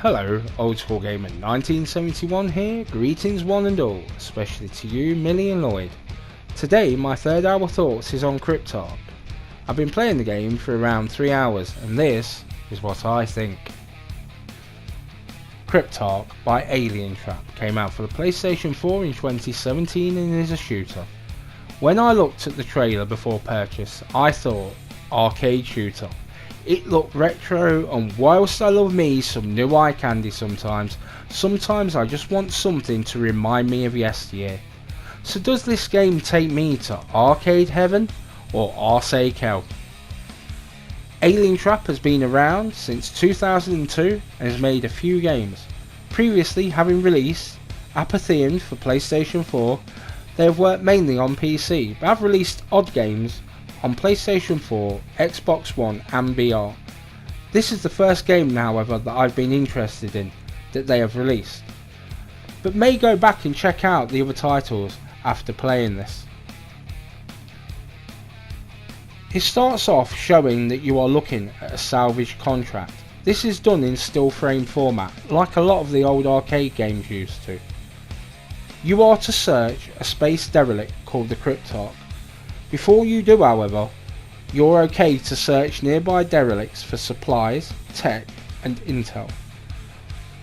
Hello, Old School Gamer 1971 here, greetings one and all, especially to you, Millie and Lloyd. Today my third hour thoughts is on Cryptark. I've been playing the game for around 3 hours and this is what I think. Cryptark by Alien Trap came out for the PlayStation 4 in 2017 and is a shooter. When I looked at the trailer before purchase, I thought arcade shooter. It looked retro, and whilst I love me some new eye candy sometimes I just want something to remind me of yesteryear. So does this game take me to arcade heaven or arse hell? Alien Trap has been around since 2002 and has made a few games. Previously having released Apatheon for PlayStation 4, they have worked mainly on PC, but have released odd games on PlayStation 4, Xbox One and VR. This is the first game, however, that I've been interested in that they have released, but may go back and check out the other titles after playing this. It starts off showing that you are looking at a salvage contract. This is done in still frame format, like a lot of the old arcade games used to. You are to search a space derelict called the Cryptark. Before you do, however, you're okay to search nearby derelicts for supplies, tech and intel.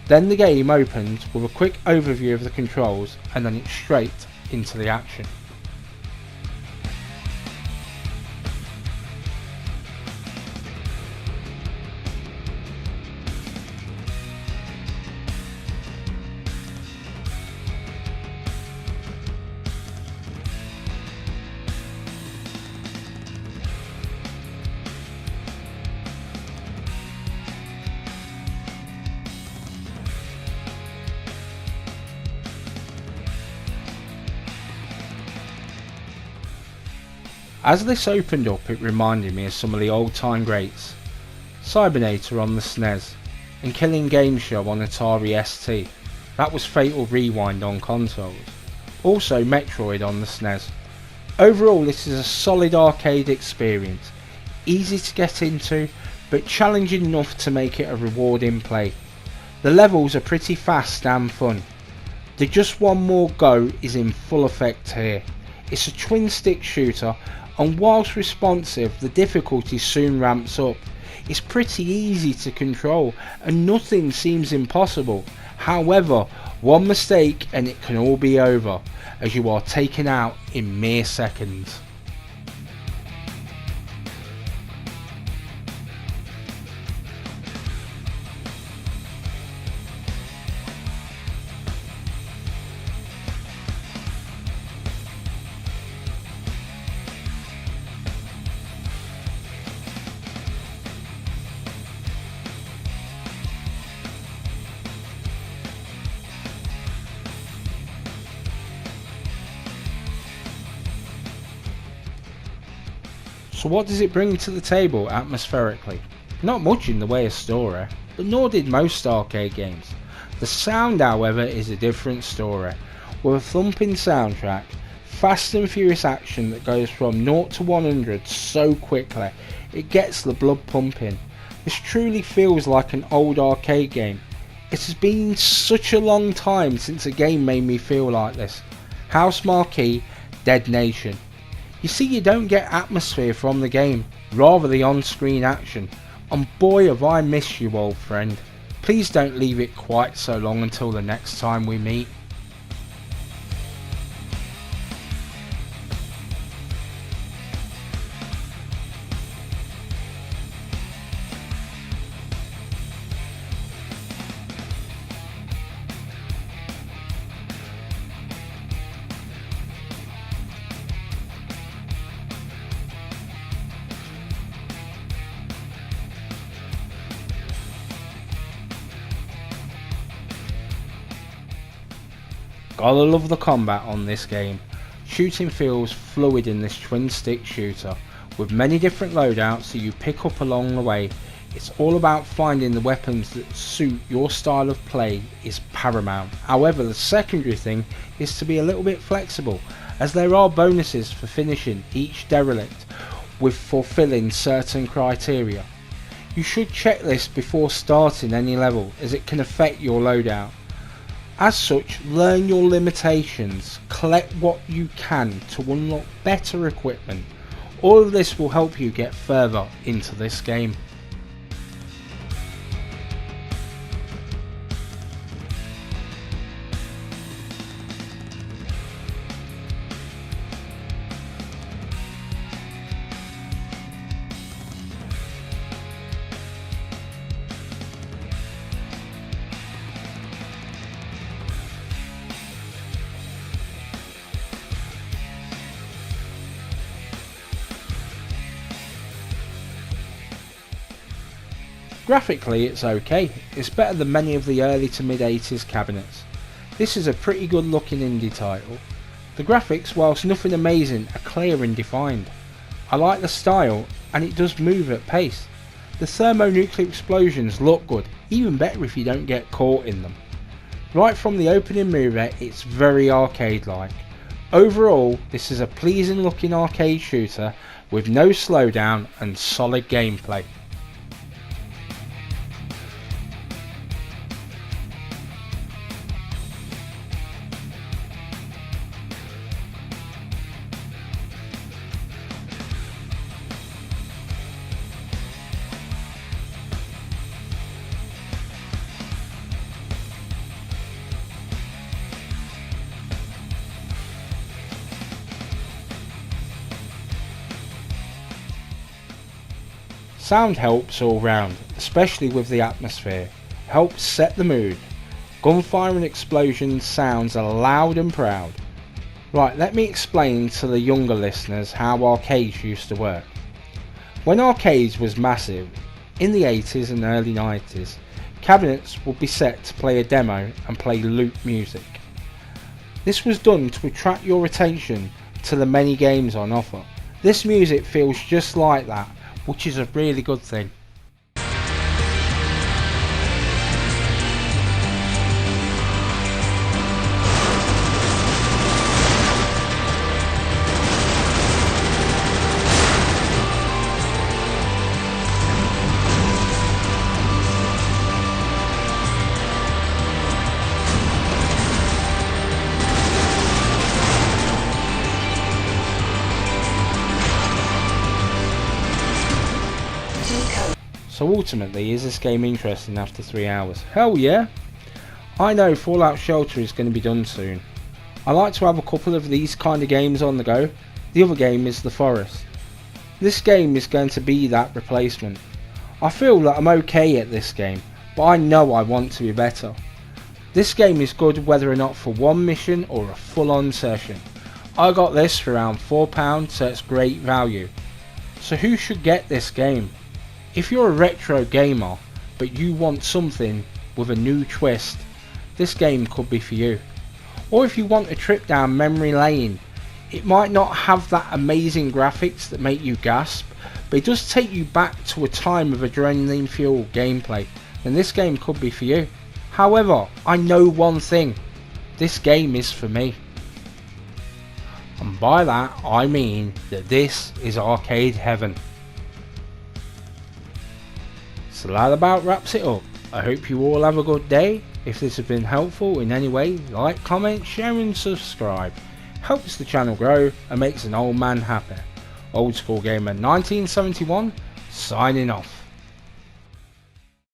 Then the game opens with a quick overview of the controls and then it's straight into the action. As this opened up, it reminded me of some of the old time greats. Cybernator on the SNES and Killing Game Show on Atari ST. That was Fatal Rewind on consoles. Also Metroid on the SNES. Overall this is a solid arcade experience. Easy to get into but challenging enough to make it a rewarding play. The levels are pretty fast and fun. The Just One More Go is in full effect here. It's a twin stick shooter, and whilst responsive the difficulty soon ramps up. It's pretty easy to control and nothing seems impossible. However, one mistake and it can all be over, as you are taken out in mere seconds. So what does it bring to the table atmospherically? Not much in the way of story, but nor did most arcade games. The sound, however, is a different story, with a thumping soundtrack, fast and furious action that goes from 0 to 100 so quickly, it gets the blood pumping. This truly feels like an old arcade game. It has been such a long time since a game made me feel like this. House Marquee, Dead Nation. You see, you don't get atmosphere from the game, rather the on-screen action, and boy have I missed you, old friend. Please don't leave it quite so long until the next time we meet. Gotta love the combat on this game. Shooting feels fluid in this twin stick shooter, with many different loadouts that you pick up along the way. It's all about finding the weapons that suit your style of play is paramount. However, the secondary thing is to be a little bit flexible, as there are bonuses for finishing each derelict with fulfilling certain criteria. You should check this before starting any level, as it can affect your loadout. As such, learn your limitations, collect what you can to unlock better equipment. All of this will help you get further into this game. Graphically it's okay, it's better than many of the early to mid 80s cabinets. This is a pretty good looking indie title. The graphics, whilst nothing amazing, are clear and defined. I like the style, and it does move at pace. The thermonuclear explosions look good, even better if you don't get caught in them. Right from the opening movie, it's very arcade like. Overall, this is a pleasing looking arcade shooter with no slowdown and solid gameplay. Sound helps all round, especially with the atmosphere. Helps set the mood. Gunfire and explosions sounds are loud and proud. Right, let me explain to the younger listeners how arcades used to work. When arcades was massive, in the 80s and early 90s, cabinets would be set to play a demo and play loop music. This was done to attract your attention to the many games on offer. This music feels just like that, which is a really good thing. So ultimately, is this game interesting after 3 hours? Hell yeah! I know Fallout Shelter is going to be done soon. I like to have a couple of these kind of games on the go. The other game is The Forest. This game is going to be that replacement. I feel that I'm okay at this game, but I know I want to be better. This game is good whether or not for one mission or a full on session. I got this for around £4, so it's great value. So who should get this game? If you're a retro gamer, but you want something with a new twist, this game could be for you. Or if you want a trip down memory lane, it might not have that amazing graphics that make you gasp, but it does take you back to a time of adrenaline fueled gameplay, then this game could be for you. However, I know one thing, this game is for me. And by that I mean that this is arcade heaven. So that about wraps it up. I hope you all have a good day. If this has been helpful in any way, like, comment, share and subscribe. Helps the channel grow and makes an old man happy. Old School Gamer 1971 signing off.